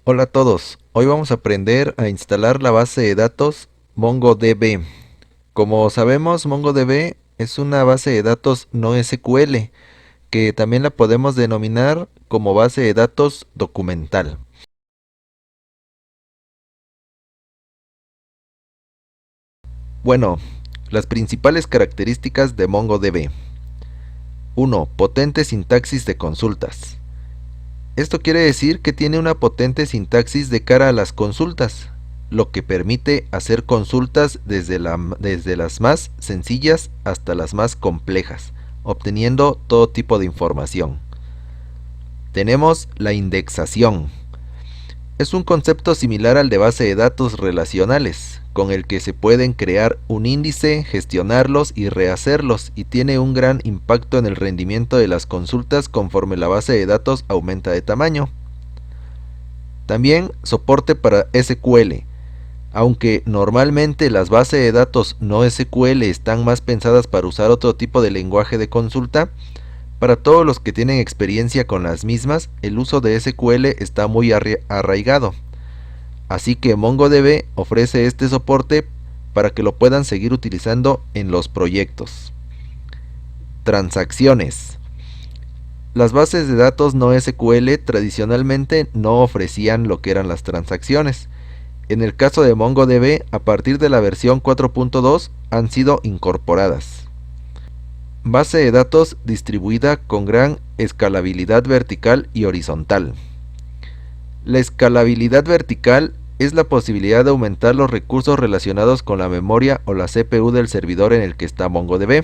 Hola a todos, hoy vamos a aprender a instalar la base de datos MongoDB. Como sabemos, MongoDB es una base de datos no SQL, que también la podemos denominar como base de datos documental. Bueno, las principales características de MongoDB. 1. Potente sintaxis de consultas. Esto quiere decir que tiene una potente sintaxis de cara a las consultas, lo que permite hacer consultas desde las más sencillas hasta las más complejas, obteniendo todo tipo de información. Tenemos la indexación. Es un concepto similar al de base de datos relacionales, con el que se pueden crear un índice, gestionarlos y rehacerlos, y tiene un gran impacto en el rendimiento de las consultas conforme la base de datos aumenta de tamaño. También soporte para SQL. Aunque normalmente las bases de datos no SQL están más pensadas para usar otro tipo de lenguaje de consulta, para todos los que tienen experiencia con las mismas, el uso de SQL está muy arraigado. Así que MongoDB ofrece este soporte para que lo puedan seguir utilizando en los proyectos. Transacciones. Las bases de datos no SQL tradicionalmente no ofrecían lo que eran las transacciones. En el caso de MongoDB, a partir de la versión 4.2 han sido incorporadas. Base de datos distribuida con gran escalabilidad vertical y horizontal. La escalabilidad vertical es la posibilidad de aumentar los recursos relacionados con la memoria o la CPU del servidor en el que está MongoDB.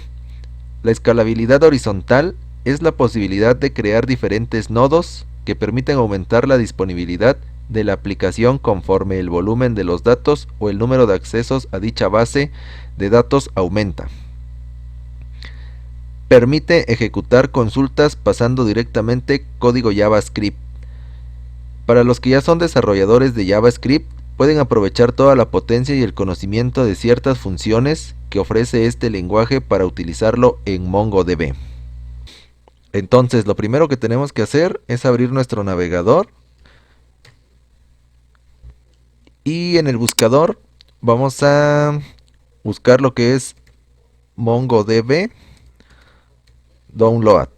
La escalabilidad horizontal es la posibilidad de crear diferentes nodos que permiten aumentar la disponibilidad de la aplicación conforme el volumen de los datos o el número de accesos a dicha base de datos aumenta. Permite ejecutar consultas pasando directamente código JavaScript. Para los que ya son desarrolladores de JavaScript, pueden aprovechar toda la potencia y el conocimiento de ciertas funciones que ofrece este lenguaje para utilizarlo en MongoDB. Entonces, lo primero que tenemos que hacer es abrir nuestro navegador y en el buscador vamos a buscar lo que es MongoDB Download.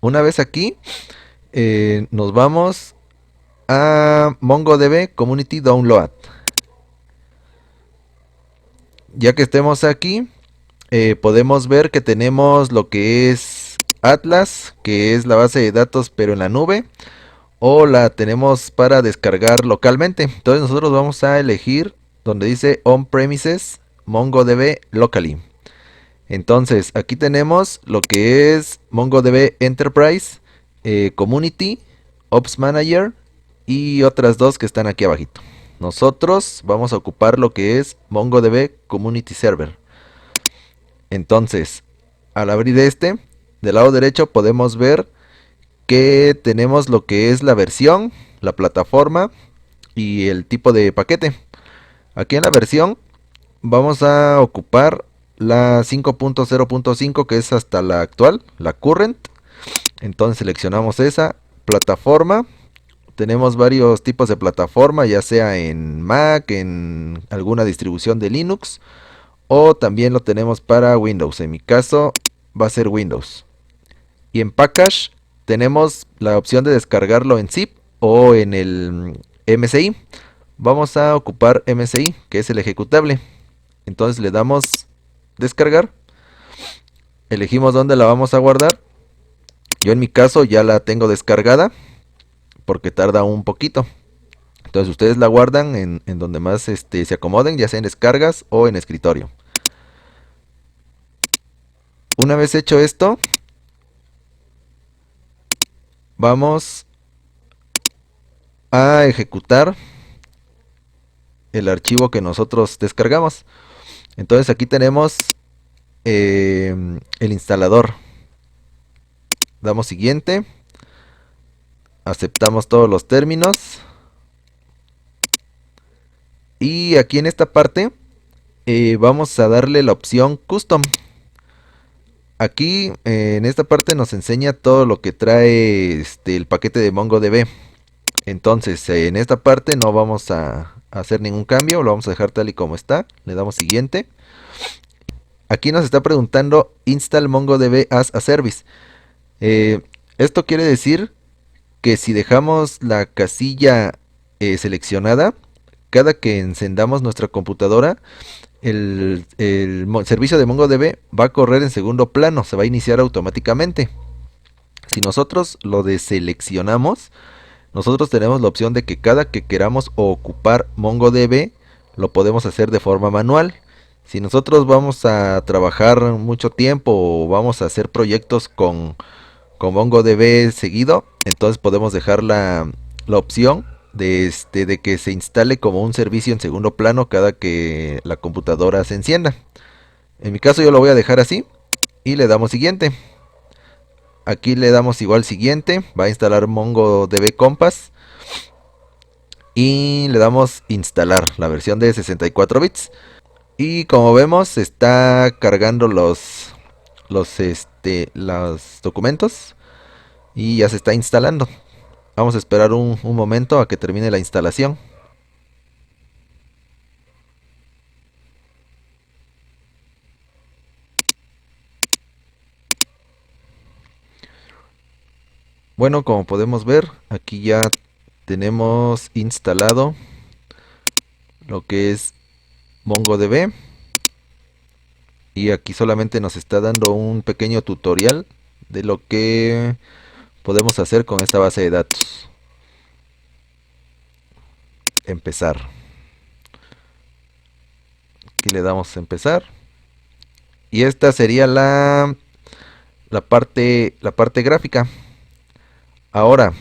Una vez aquí, nos vamos a MongoDB Community Download. Ya que estemos aquí, podemos ver que tenemos lo que es Atlas, que es la base de datos pero en la nube, o la tenemos para descargar localmente. Entonces nosotros vamos a elegir donde dice On-Premises MongoDB Locally. Entonces aquí tenemos lo que es MongoDB Enterprise, Community, Ops Manager y otras dos que están aquí abajito. Nosotros vamos a ocupar lo que es MongoDB Community Server. Entonces, al abrir este, del lado derecho podemos ver que tenemos lo que es la versión, la plataforma y el tipo de paquete. Aquí en la versión vamos a ocupar la 5.0.5 que es hasta la actual, la current. Entonces seleccionamos esa plataforma. Tenemos varios tipos de plataforma, ya sea en Mac, en alguna distribución de Linux, o también lo tenemos para Windows. En mi caso va a ser Windows. Y en Package tenemos la opción de descargarlo en zip o en el MSI. Vamos a ocupar MSI, que es el ejecutable. Entonces le damos descargar. Elegimos dónde la vamos a guardar. Yo en mi caso ya la tengo descargada porque tarda un poquito. Entonces ustedes la guardan en donde más se acomoden, ya sea en descargas o en escritorio. Una vez hecho esto, vamos a ejecutar el archivo que nosotros descargamos. Entonces aquí tenemos el instalador. Damos siguiente. Aceptamos todos los términos. Y aquí en esta parte vamos a darle la opción Custom. Aquí en esta parte nos enseña todo lo que trae el paquete de MongoDB. Entonces en esta parte no vamos a hacer ningún cambio, lo vamos a dejar tal y como está. Le damos siguiente. Aquí nos está preguntando install MongoDB as a service. Esto quiere decir que si dejamos la casilla seleccionada, cada que encendamos nuestra computadora, el servicio de MongoDB va a correr en segundo plano, se va a iniciar automáticamente. Si nosotros lo deseleccionamos, nosotros tenemos la opción de que cada que queramos ocupar MongoDB, lo podemos hacer de forma manual. Si nosotros vamos a trabajar mucho tiempo o vamos a hacer proyectos con MongoDB seguido, entonces podemos dejar la opción de que se instale como un servicio en segundo plano cada que la computadora se encienda. En mi caso yo lo voy a dejar así y le damos siguiente. Aquí le damos igual siguiente, va a instalar MongoDB Compass y le damos instalar la versión de 64 bits. Y como vemos está cargando los documentos y ya se está instalando. Vamos a esperar un momento a que termine la instalación. Bueno, como podemos ver, aquí ya tenemos instalado lo que es MongoDB. Y aquí solamente nos está dando un pequeño tutorial de lo que podemos hacer con esta base de datos. Empezar. Aquí le damos a empezar. Y esta sería la parte gráfica. Ahora,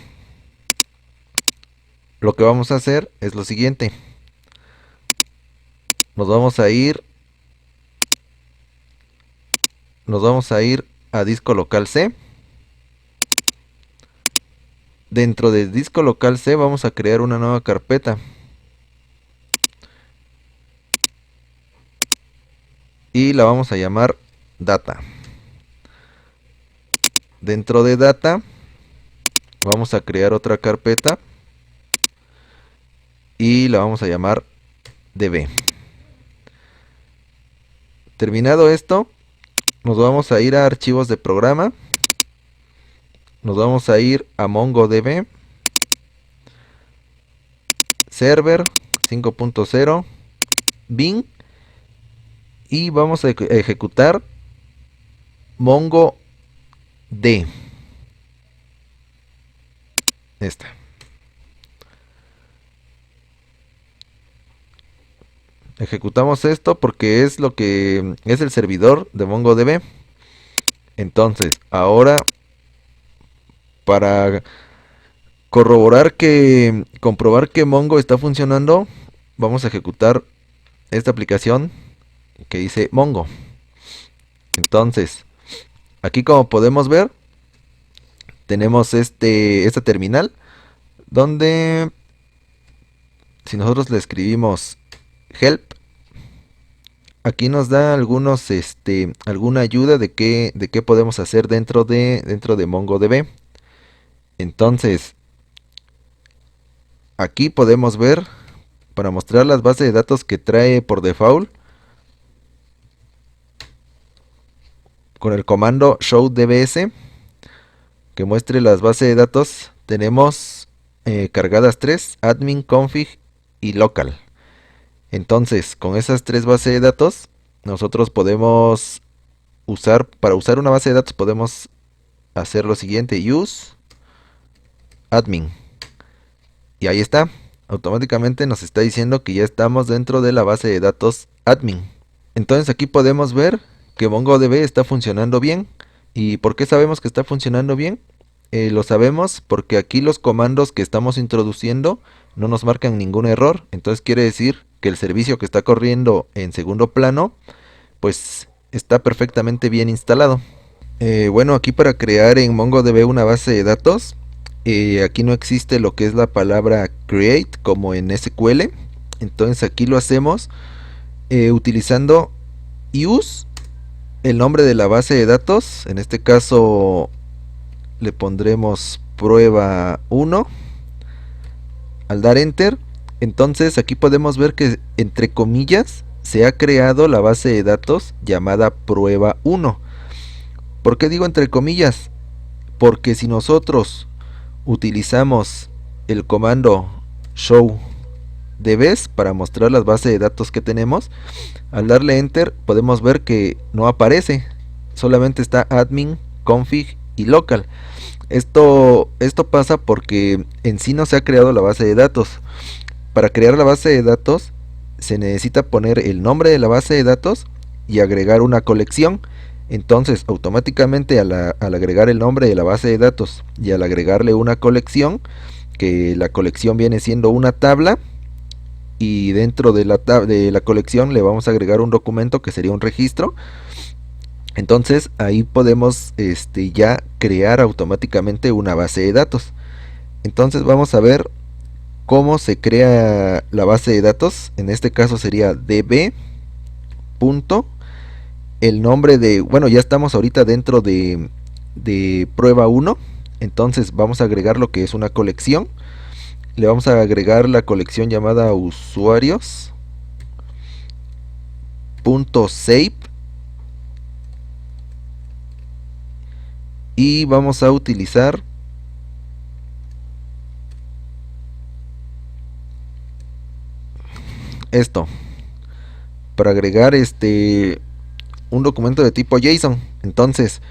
lo que vamos a hacer es lo siguiente. Nos vamos a ir a disco local C. Dentro del disco local C vamos a crear una nueva carpeta. Y la vamos a llamar data. Dentro de data vamos a crear otra carpeta y la vamos a llamar db. Terminado esto, nos vamos a ir a archivos de programa, nos vamos a ir a MongoDB, server 5.0, bin, y vamos a ejecutar MongoD. Esta. Ejecutamos esto porque es lo que es el servidor de MongoDB. Entonces, ahora para comprobar que Mongo está funcionando, vamos a ejecutar esta aplicación que dice Mongo. Entonces, aquí como podemos ver, tenemos esta terminal donde si nosotros le escribimos help, aquí nos da alguna ayuda de qué podemos hacer dentro de MongoDB. Entonces, aquí podemos ver, para mostrar las bases de datos que trae por default, con el comando showdbs, que muestre las bases de datos, tenemos cargadas 3, admin, config y local. Entonces, con esas tres bases de datos, nosotros podemos para usar una base de datos, podemos hacer lo siguiente: use admin. Y ahí está. Automáticamente nos está diciendo que ya estamos dentro de la base de datos admin. Entonces aquí podemos ver que MongoDB está funcionando bien. ¿Y por qué sabemos que está funcionando bien? Lo sabemos porque aquí los comandos que estamos introduciendo no nos marcan ningún error. Entonces quiere decir que el servicio que está corriendo en segundo plano pues está perfectamente bien instalado. Bueno, aquí para crear en MongoDB una base de datos, aquí no existe lo que es la palabra create como en SQL. Entonces aquí lo hacemos utilizando use, el nombre de la base de datos. En este caso le pondremos prueba 1. Al dar enter, entonces aquí podemos ver que entre comillas se ha creado la base de datos llamada prueba 1. ¿Por qué digo entre comillas? Porque si nosotros utilizamos el comando show dbs para mostrar las bases de datos que tenemos, al darle enter podemos ver que no aparece, solamente está admin, config y local. Esto pasa porque en sí no se ha creado la base de datos. Para crear la base de datos se necesita poner el nombre de la base de datos y agregar una colección. Entonces automáticamente al agregar el nombre de la base de datos y al agregarle una colección, que la colección viene siendo una tabla, y dentro de la colección le vamos a agregar un documento que sería un registro. Entonces ahí podemos ya crear automáticamente una base de datos. Entonces vamos a ver cómo se crea la base de datos. En este caso sería db. El nombre de, bueno, ya estamos ahorita dentro de prueba 1. Entonces vamos a agregar lo que es una colección. Le vamos a agregar la colección llamada usuarios.save. Y vamos a utilizar esto para agregar un documento de tipo JSON. Entonces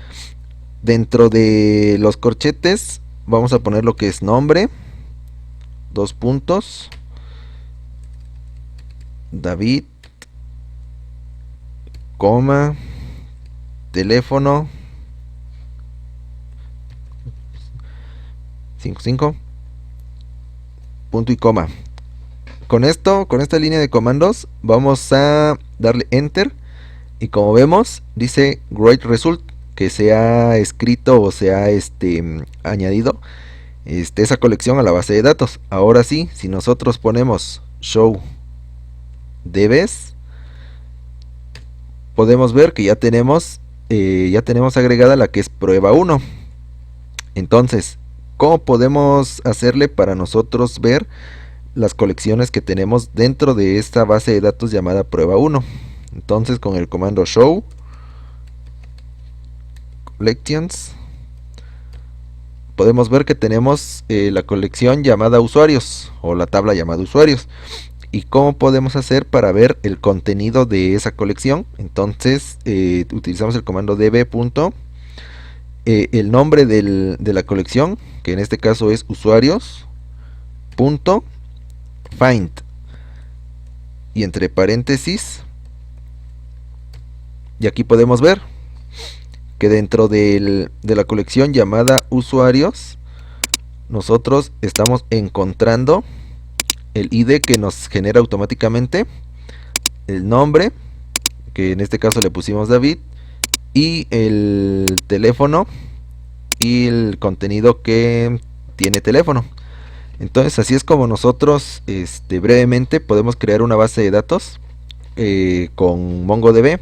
dentro de los corchetes vamos a poner lo que es nombre, dos puntos, David, coma, teléfono 55, punto y coma. Con esta línea de comandos vamos a darle enter y como vemos dice great result, que se ha escrito o se ha añadido esa colección a la base de datos. Ahora sí, si nosotros ponemos show dbs, podemos ver que ya tenemos agregada la que es prueba 1. Entonces, ¿cómo podemos hacerle para nosotros ver las colecciones que tenemos dentro de esta base de datos llamada prueba 1? Entonces con el comando show collections podemos ver que tenemos la colección llamada usuarios o la tabla llamada usuarios. ¿Y cómo podemos hacer para ver el contenido de esa colección? Entonces utilizamos el comando db. El nombre de la colección, que en este caso es usuarios.find, y entre paréntesis, y aquí podemos ver que dentro de la colección llamada usuarios nosotros estamos encontrando el ID que nos genera automáticamente, el nombre, que en este caso le pusimos David, y el teléfono y el contenido que tiene teléfono. Entonces así es como nosotros brevemente podemos crear una base de datos con MongoDB.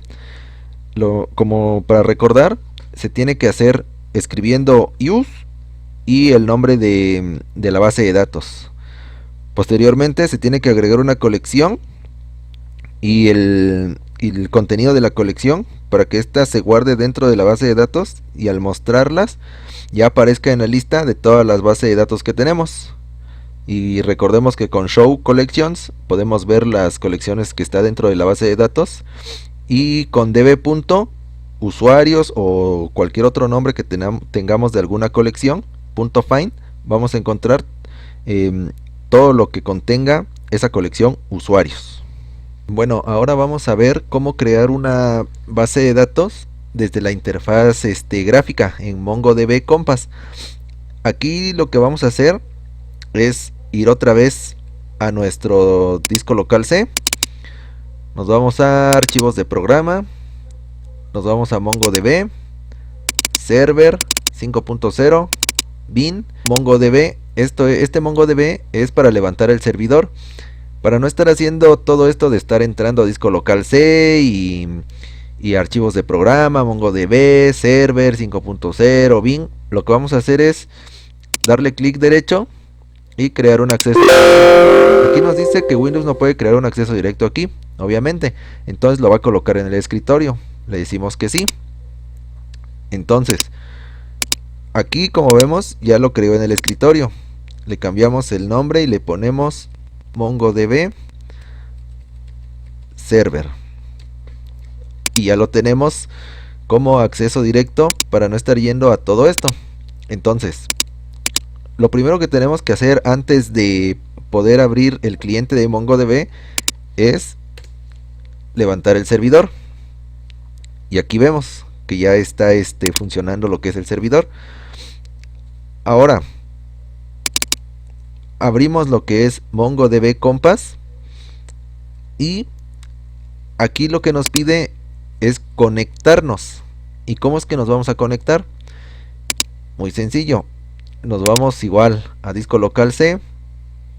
Como para recordar, se tiene que hacer escribiendo use y el nombre de la base de datos. Posteriormente se tiene que agregar una colección y el contenido de la colección para que ésta se guarde dentro de la base de datos y al mostrarlas ya aparezca en la lista de todas las bases de datos que tenemos. Y recordemos que con show collections podemos ver las colecciones que está dentro de la base de datos, y con db.usuarios o cualquier otro nombre que tengamos de alguna colección, .find, vamos a encontrar todo lo que contenga esa colección usuarios. Bueno, ahora vamos a ver cómo crear una base de datos desde la interfaz gráfica en MongoDB Compass. Aquí lo que vamos a hacer es ir otra vez a nuestro disco local C. Nos vamos a archivos de programa, nos vamos a MongoDB, server 5.0, bin, MongoDB. Este MongoDB es para levantar el servidor, para no estar haciendo todo esto de estar entrando a disco local C y archivos de programa, MongoDB, server 5.0, bin. Lo que vamos a hacer es darle clic derecho y crear un acceso. Aquí nos dice que Windows no puede crear un acceso directo aquí, obviamente. Entonces lo va a colocar en el escritorio. Le decimos que sí. Entonces, aquí como vemos ya lo creó en el escritorio. Le cambiamos el nombre y le ponemos MongoDB Server. Y ya lo tenemos como acceso directo para no estar yendo a todo esto. Entonces, lo primero que tenemos que hacer antes de poder abrir el cliente de MongoDB es levantar el servidor. Y aquí vemos que ya está funcionando lo que es el servidor. Ahora, abrimos lo que es MongoDB Compass. Y aquí lo que nos pide es conectarnos. ¿Y cómo es que nos vamos a conectar? Muy sencillo. Nos vamos igual a disco local C,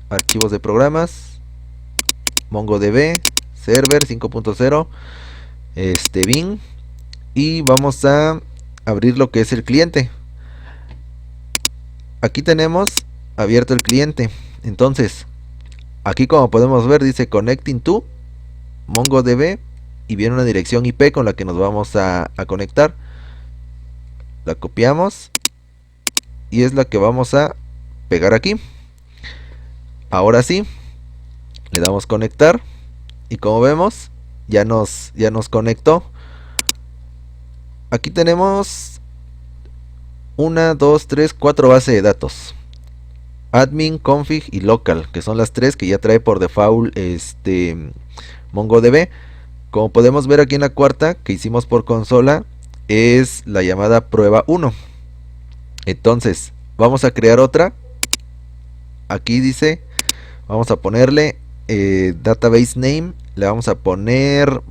archivos de programas, MongoDB, server 5.0, bin, y vamos a abrir lo que es el cliente. Aquí tenemos abierto el cliente. Entonces, aquí como podemos ver dice Connecting to MongoDB y viene una dirección IP con la que nos vamos a conectar. La copiamos y es la que vamos a pegar aquí. Ahora sí, le damos conectar y como vemos ya nos conectó. Aquí tenemos 1, 2, 3, 4 bases de datos: admin, config y local, que son las tres que ya trae por default MongoDB. Como podemos ver aquí en la cuarta que hicimos por consola es la llamada prueba 1. Entonces vamos a crear otra. Aquí dice, vamos a ponerle database name, le vamos a poner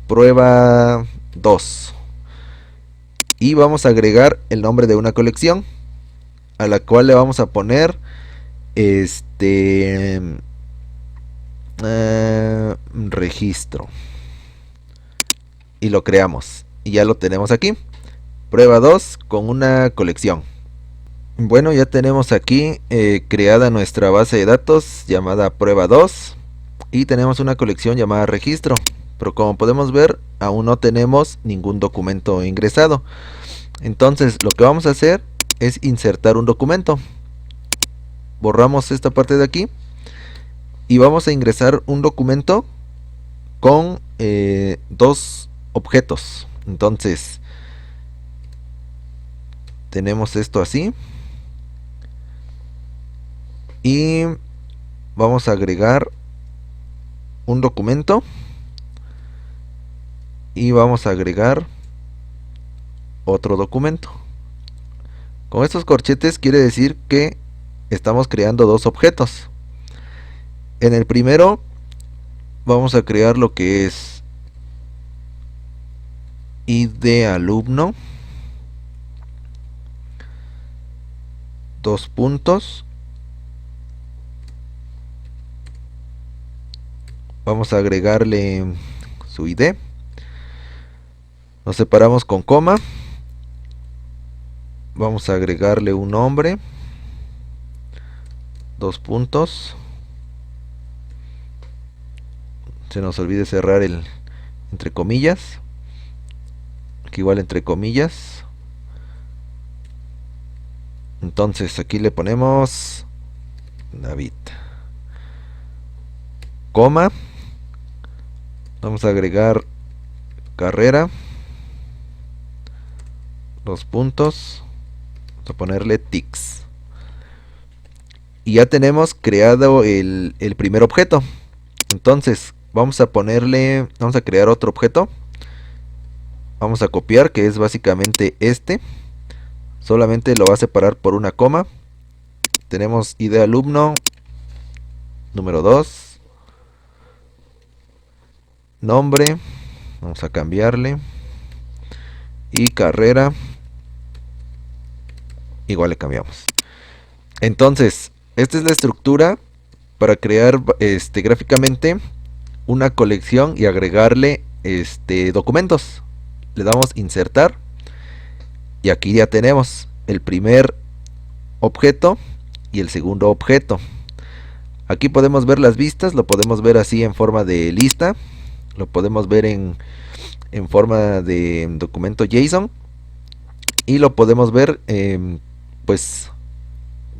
prueba 2 y vamos a agregar el nombre de una colección a la cual le vamos a poner registro y lo creamos y ya lo tenemos aquí, prueba 2 con una colección. Bueno, ya tenemos aquí creada nuestra base de datos llamada prueba 2 y tenemos una colección llamada registro, pero como podemos ver aún no tenemos ningún documento ingresado. Entonces lo que vamos a hacer es insertar un documento. Borramos esta parte de aquí y vamos a ingresar un documento con dos objetos. Entonces tenemos esto así y vamos a agregar un documento y vamos a agregar otro documento. Con estos corchetes quiere decir que estamos creando dos objetos. En el primero vamos a crear lo que es ID alumno, dos puntos, vamos a agregarle su ID, nos separamos con coma, vamos a agregarle un nombre, dos puntos, se nos olvide cerrar el entre comillas, aquí igual entre comillas. Entonces aquí le ponemos David, coma, vamos a agregar carrera, dos puntos, vamos a ponerle tics y ya tenemos creado el primer objeto. Entonces vamos a crear otro objeto, vamos a copiar, que es básicamente solamente lo va a separar por una coma. Tenemos ID alumno número 2, nombre, vamos a cambiarle, y carrera igual le cambiamos. Entonces esta es la estructura para crear gráficamente una colección y agregarle documentos. Le damos insertar y aquí ya tenemos el primer objeto y el segundo objeto. Aquí podemos ver las vistas, lo podemos ver así en forma de lista, lo podemos ver en forma de documento JSON y lo podemos ver pues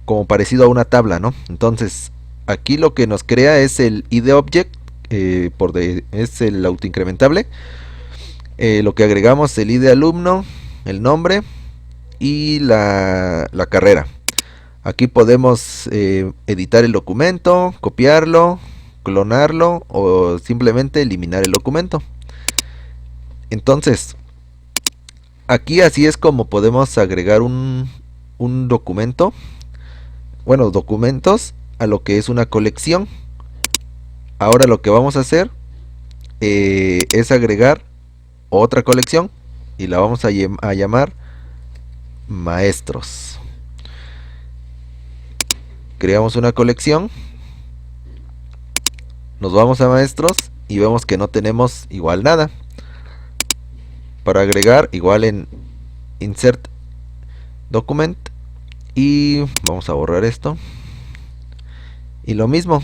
como parecido a una tabla, ¿no? Entonces aquí lo que nos crea es el ID object, es el autoincrementable. Lo que agregamos el ID alumno, el nombre y la carrera. Aquí podemos editar el documento, copiarlo, clonarlo o simplemente eliminar el documento. Entonces, aquí así es como podemos agregar un documento, bueno, documentos a lo que es una colección. Ahora lo que vamos a hacer es agregar otra colección y la vamos a llamar maestros. Creamos una colección, nos vamos a maestros y vemos que no tenemos igual nada. Para agregar, igual en insert document y vamos a borrar esto y lo mismo.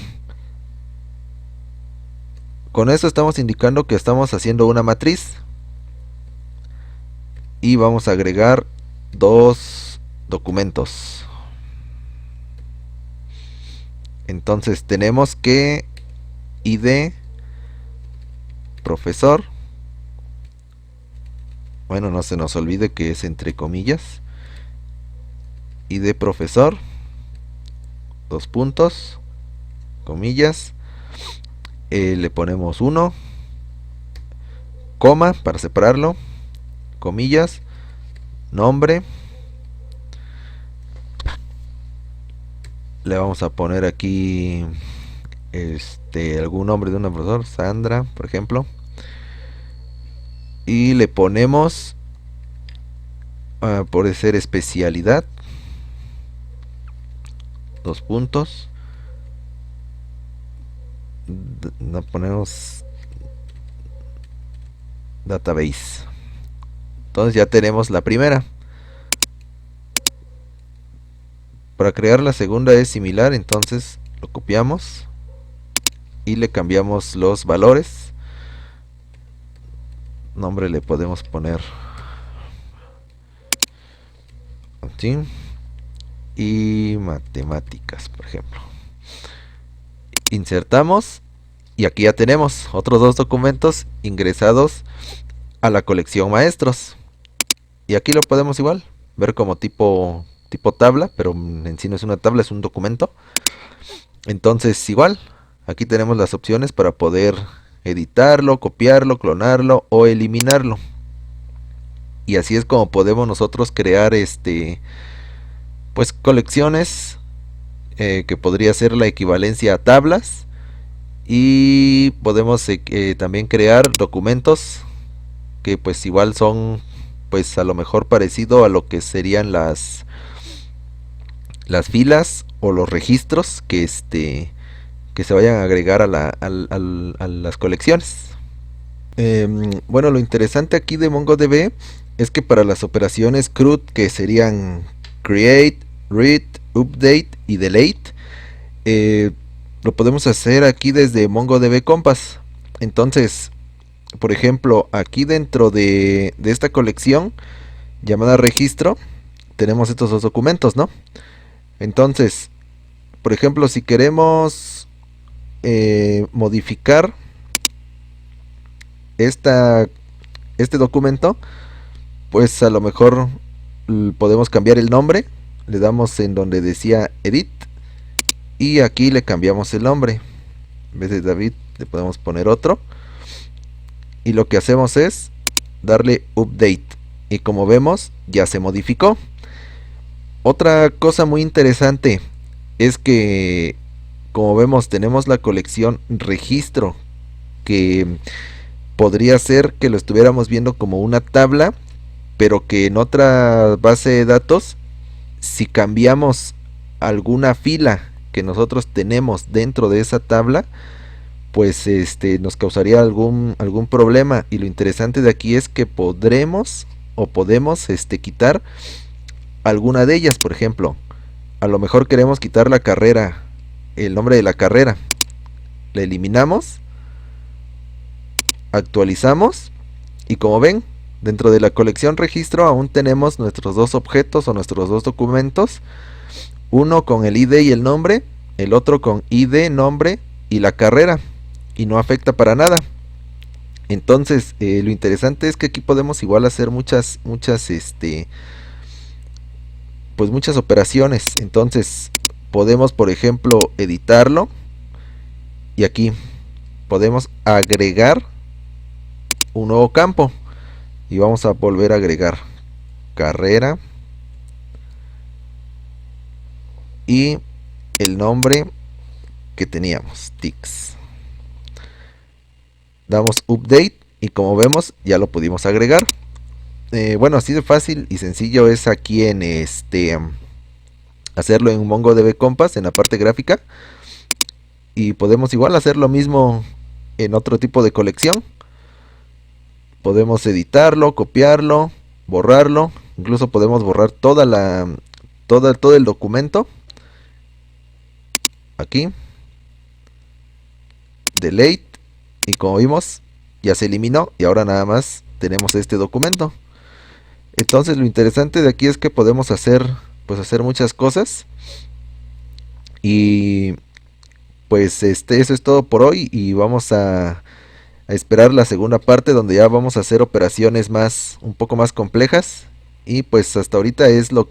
Con eso estamos indicando que estamos haciendo una matriz y vamos a agregar dos documentos. Entonces tenemos que ID profesor, bueno, no se nos olvide que es entre comillas, ID profesor, dos puntos, comillas, le ponemos 1, coma para separarlo, comillas, nombre, le vamos a poner aquí algún nombre de una profesora, Sandra, por ejemplo, y le ponemos por ser especialidad, dos puntos, no ponemos database. Entonces ya tenemos la primera. Para crear la segunda es similar, entonces lo copiamos y le cambiamos los valores. Nombre le podemos poner así, y matemáticas, por ejemplo. Insertamos y aquí ya tenemos otros dos documentos ingresados a la colección maestros. Y aquí lo podemos igual ver como tipo tabla, pero en sí no es una tabla, es un documento. Entonces igual, aquí tenemos las opciones para poder editarlo, copiarlo, clonarlo o eliminarlo. Y así es como podemos nosotros crear pues colecciones que podría ser la equivalencia a tablas, y podemos también crear documentos que pues igual son pues a lo mejor parecido a lo que serían las filas o los registros que se vayan a agregar a las colecciones. Bueno, lo interesante aquí de MongoDB es que para las operaciones CRUD, que serían create, read, update y delete, lo podemos hacer aquí desde MongoDB Compass. Entonces, por ejemplo, aquí dentro de esta colección llamada registro, tenemos estos dos documentos, ¿no? Entonces, por ejemplo, si queremos modificar este documento, pues a lo mejor podemos cambiar el nombre. Le damos en donde decía edit y aquí le cambiamos el nombre. En vez de David le podemos poner otro, y lo que hacemos es darle update y como vemos ya se modificó. Otra cosa muy interesante es que, como vemos, tenemos la colección registro, que podría ser que lo estuviéramos viendo como una tabla, pero que en otra base de datos, si cambiamos alguna fila que nosotros tenemos dentro de esa tabla, pues nos causaría algún problema. Y lo interesante de aquí es que podemos quitar alguna de ellas. Por ejemplo, A lo mejor queremos quitar la carrera, el nombre de la carrera. La eliminamos, actualizamos y como ven, dentro de la colección registro aún tenemos nuestros dos objetos o nuestros dos documentos. Uno con el ID y el nombre, el otro con ID, nombre y la carrera. Y no afecta para nada. Entonces, lo interesante es que aquí podemos igual hacer pues muchas operaciones. Entonces, podemos, por ejemplo, editarlo. Y aquí podemos agregar un nuevo campo. Y vamos a volver a agregar carrera. Y el nombre que teníamos, Tix. Damos update y como vemos ya lo pudimos agregar. Bueno, así de fácil y sencillo es aquí en hacerlo en MongoDB Compass en la parte gráfica. Y podemos igual hacer lo mismo en otro tipo de colección. Podemos editarlo, copiarlo, borrarlo. Incluso podemos borrar todo el documento. Aquí. Delete. Y como vimos, ya se eliminó. Y ahora nada más tenemos este documento. Entonces lo interesante de aquí es que podemos hacer muchas cosas. Y pues eso es todo por hoy. Y vamos a esperar la segunda parte donde ya vamos a hacer operaciones un poco más complejas. Y pues hasta ahorita es lo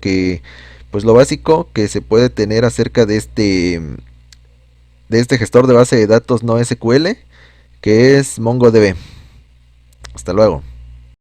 básico que se puede tener acerca de este gestor de base de datos no SQL que es MongoDB. Hasta luego.